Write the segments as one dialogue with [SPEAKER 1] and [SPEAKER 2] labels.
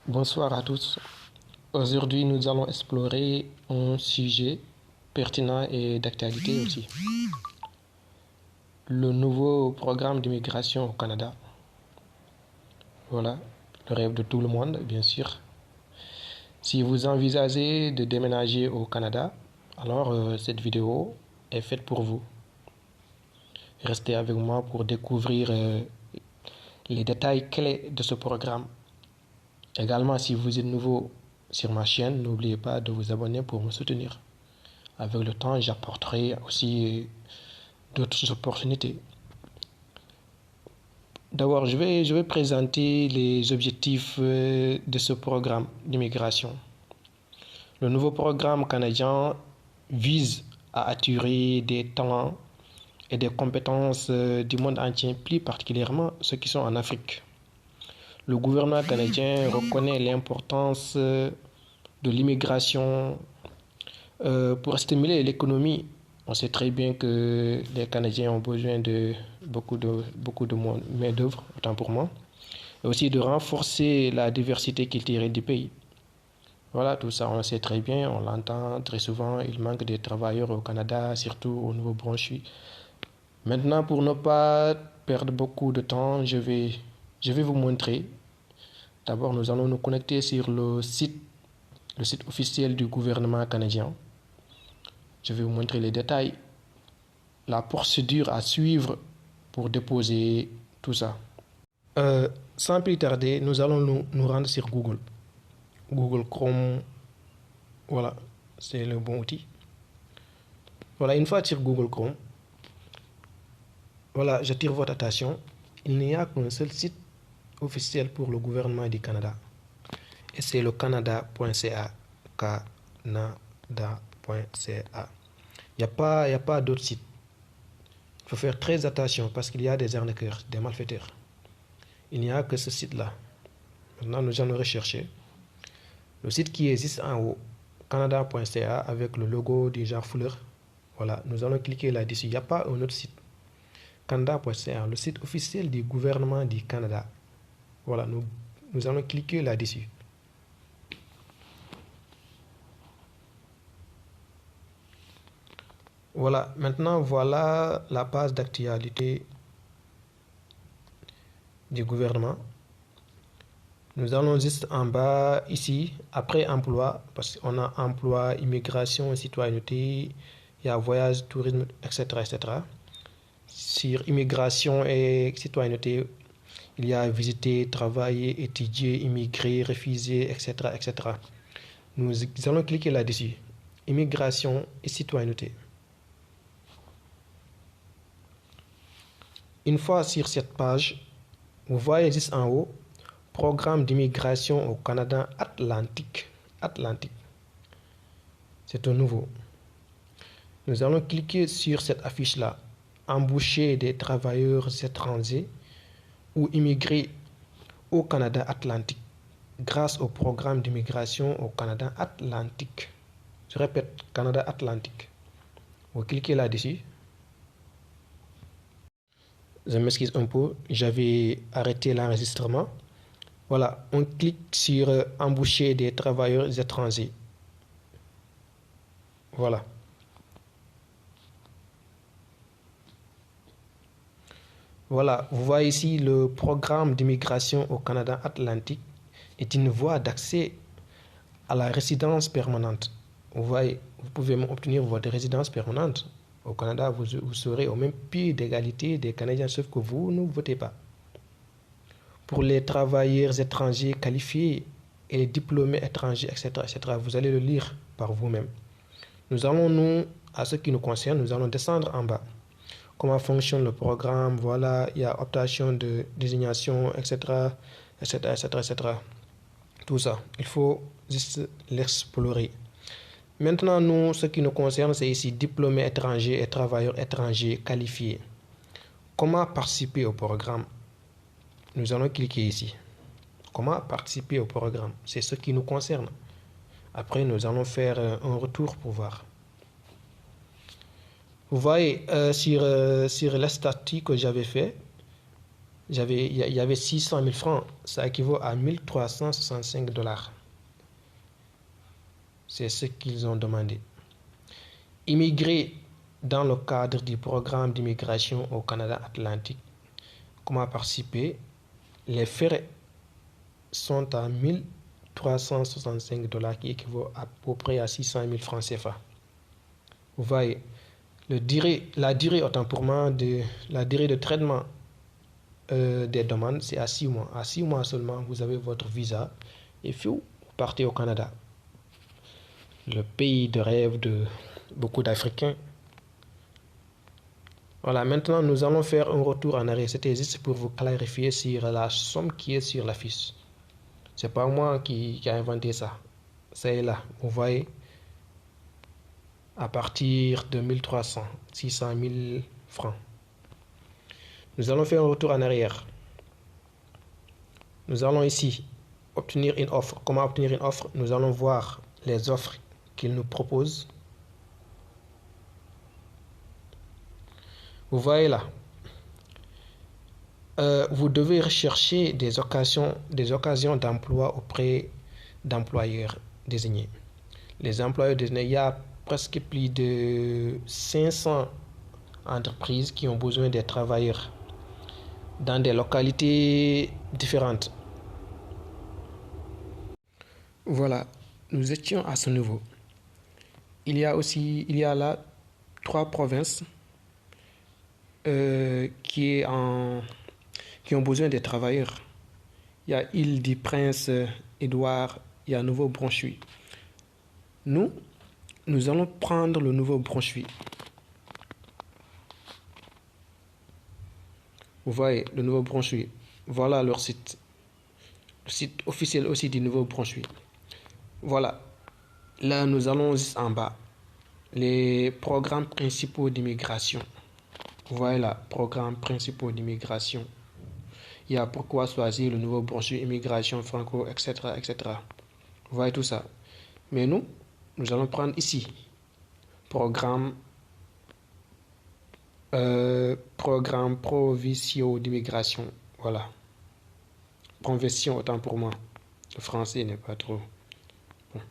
[SPEAKER 1] Bonsoir à tous. Aujourd'hui, nous allons explorer un sujet pertinent et d'actualité aussi. Le nouveau programme d'immigration au Canada. Voilà, le rêve de tout le monde, bien sûr. Si vous envisagez de déménager au Canada, alors cette vidéo est faite pour vous. Restez avec moi pour découvrir les détails clés de ce programme. Également, si vous êtes nouveau sur ma chaîne, n'oubliez pas de vous abonner pour me soutenir. Avec le temps, j'apporterai aussi d'autres opportunités. D'abord, je vais présenter les objectifs de ce programme d'immigration. Le nouveau programme canadien vise à attirer des talents et des compétences du monde entier, plus particulièrement ceux qui sont en Afrique. Le gouvernement canadien reconnaît l'importance de l'immigration pour stimuler l'économie. On sait très bien que les Canadiens ont besoin de beaucoup de main-d'œuvre, autant pour moi, et aussi de renforcer la diversité culturelle du pays. Voilà, tout ça, on le sait très bien, on l'entend très souvent, il manque de travailleurs au Canada, surtout au Nouveau-Brunswick. Maintenant, pour ne pas perdre beaucoup de temps, je vais vous montrer. D'abord, nous allons nous connecter sur le site officiel du gouvernement canadien. Je vais vous montrer les détails, la procédure à suivre pour déposer tout ça. Sans plus tarder, nous allons nous rendre sur Google. Google Chrome, voilà, c'est le bon outil. Voilà, une fois sur Google Chrome, voilà, j'attire votre attention. Il n'y a qu'un seul site officiel pour le gouvernement du Canada. Et c'est le canada.ca. Canada.ca. Il n'y a pas d'autre site. Il faut faire très attention parce qu'il y a des arnaqueurs, des malfaiteurs. Il n'y a que ce site-là. Maintenant, nous allons rechercher le site qui existe en haut, canada.ca, avec le logo du genre fleur. Voilà, nous allons cliquer là-dessus. Il n'y a pas un autre site. Canada.ca, le site officiel du gouvernement du Canada. Voilà, nous allons cliquer là-dessus. Voilà, maintenant voilà la page d'actualité du gouvernement. Nous allons juste en bas ici, après emploi, parce qu'on a emploi, immigration, citoyenneté, il y a voyage, tourisme, etc., etc. Sur immigration et citoyenneté, il y a visiter, travailler, étudier, immigrer, refuser, etc., etc. Nous allons cliquer là-dessus. Immigration et citoyenneté. Une fois sur cette page, vous voyez juste en haut, programme d'immigration au Canada Atlantique. C'est un nouveau. Nous allons cliquer sur cette affiche-là. Embaucher des travailleurs étrangers ou immigrer au Canada Atlantique grâce au programme d'immigration au Canada Atlantique. Je répète, Canada Atlantique. Vous cliquez là-dessus. Je m'excuse un peu, j'avais arrêté l'enregistrement. Voilà, on clique sur embaucher des travailleurs étrangers. Voilà. Voilà, vous voyez ici le programme d'immigration au Canada Atlantique est une voie d'accès à la résidence permanente. Vous voyez, vous pouvez même obtenir votre résidence permanente. Au Canada, vous serez au même pied d'égalité des Canadiens, sauf que vous ne votez pas. Pour les travailleurs étrangers qualifiés et les diplômés étrangers, etc., etc., vous allez le lire par vous-même. Nous allons, à ce qui nous concerne, nous allons descendre en bas. Comment fonctionne le programme, voilà, il y a optation de désignation, etc., etc., etc., etc. Tout ça, il faut juste l'explorer. Maintenant, nous, ce qui nous concerne, c'est ici diplômés étrangers et travailleurs étrangers qualifiés. Comment participer au programme? Nous allons cliquer ici. Comment participer au programme? C'est ce qui nous concerne. Après, nous allons faire un retour pour voir. Vous voyez, sur les statuts que j'avais fait, il y avait 600 000 francs. Ça équivaut à 1365 dollars. C'est ce qu'ils ont demandé. Immigrer dans le cadre du programme d'immigration au Canada Atlantique. Comment participer? Les frais sont à 1365 dollars qui équivaut à peu près à 600 000 francs CFA. Vous voyez, la durée autant pour moi la durée de traitement des demandes, c'est à 6 mois. À 6 mois seulement, vous avez votre visa et vous partez au Canada. Le pays de rêve de beaucoup d'Africains. Voilà, maintenant nous allons faire un retour en arrière. C'était juste pour vous clarifier sur la somme qui est sur la fiche. C'est pas moi qui a inventé ça. C'est là, vous voyez, à partir de 1300, 600 000 francs. Nous allons faire un retour en arrière. Nous allons ici obtenir une offre. Comment obtenir une offre? Nous allons voir les offres qu'il nous propose. Vous voyez là, vous devez rechercher des occasions d'emploi auprès d'employeurs désignés. Les employeurs désignés, il y a presque plus de 500 entreprises qui ont besoin des travailleurs dans des localités différentes. Voilà, nous étions à ce niveau. Il y a là 3 provinces qui ont besoin des travailleurs. Il y a Île-du-Prince-Édouard, il y a Nouveau-Brunswick. Nous allons prendre le Nouveau-Brunswick. Vous voyez, le Nouveau-Brunswick. Voilà leur site. Le site officiel aussi du Nouveau-Brunswick. Voilà. Là, nous allons juste en bas. Les programmes principaux d'immigration. Voilà, programmes principaux d'immigration. Il y a pourquoi choisir le Nouveau-Brunswick, immigration franco, etc., etc. Vous voyez tout ça. Mais nous allons prendre ici. Programmes provinciaux d'immigration. Voilà. Conversion, autant pour moi. Le français n'est pas trop. Bon.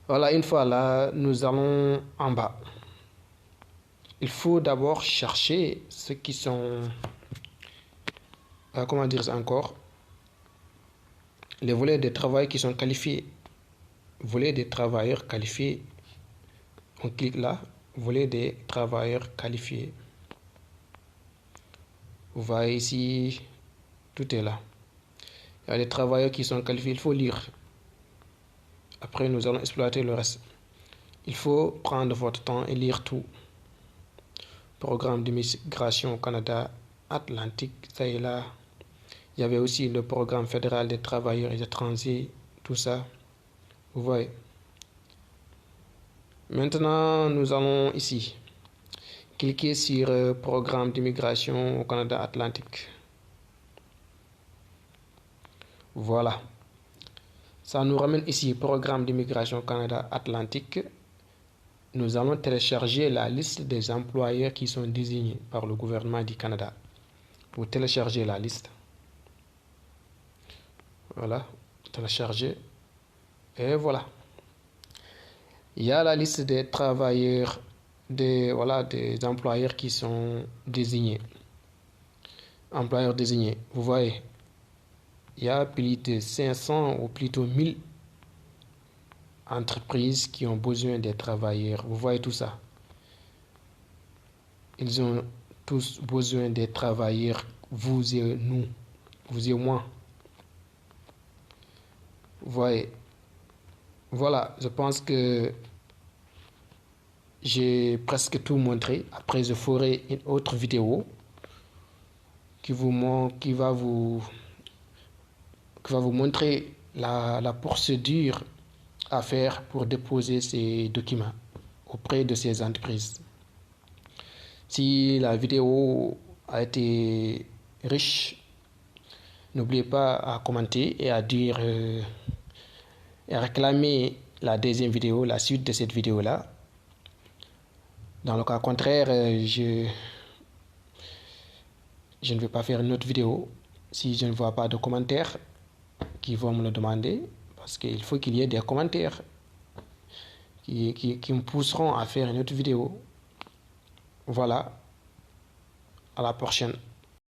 [SPEAKER 1] Voilà, une fois là, nous allons en bas. Il faut d'abord chercher ceux qui sont, comment dire ça encore, les volets de travail qui sont qualifiés. Volet des travailleurs qualifiés. On clique là, volet des travailleurs qualifiés. Vous voyez ici, tout est là. Il y a des travailleurs qui sont qualifiés, il faut lire. Après, nous allons exploiter le reste. Il faut prendre votre temps et lire tout. Programme d'immigration au Canada Atlantique, ça est là. Il y avait aussi le programme fédéral des travailleurs étrangers, tout ça. Vous voyez. Maintenant, nous allons ici. Cliquez sur programme d'immigration au Canada Atlantique. Voilà. Ça nous ramène ici, programme d'immigration au Canada Atlantique. Nous allons télécharger la liste des employeurs qui sont désignés par le gouvernement du Canada. Vous téléchargez la liste. Voilà, télécharger. Et voilà. Il y a la liste des travailleurs, des employeurs qui sont désignés. Employeurs désignés. Vous voyez, il y a plus de 500 ou plutôt 1000 entreprises qui ont besoin des travailleurs. Vous voyez tout ça. Ils ont tous besoin des travailleurs, vous et nous, vous et moi. Vous voyez. Voilà, je pense que j'ai presque tout montré. Après, je ferai une autre vidéo qui va vous montrer la procédure à faire pour déposer ces documents auprès de ces entreprises. Si la vidéo a été riche, n'oubliez pas à commenter et à dire et à réclamer la deuxième vidéo, la suite de cette vidéo-là. Dans le cas contraire, je ne vais pas faire une autre vidéo si je ne vois pas de commentaires qui vont me le demander, parce qu'il faut qu'il y ait des commentaires qui me pousseront à faire une autre vidéo. Voilà, à la prochaine.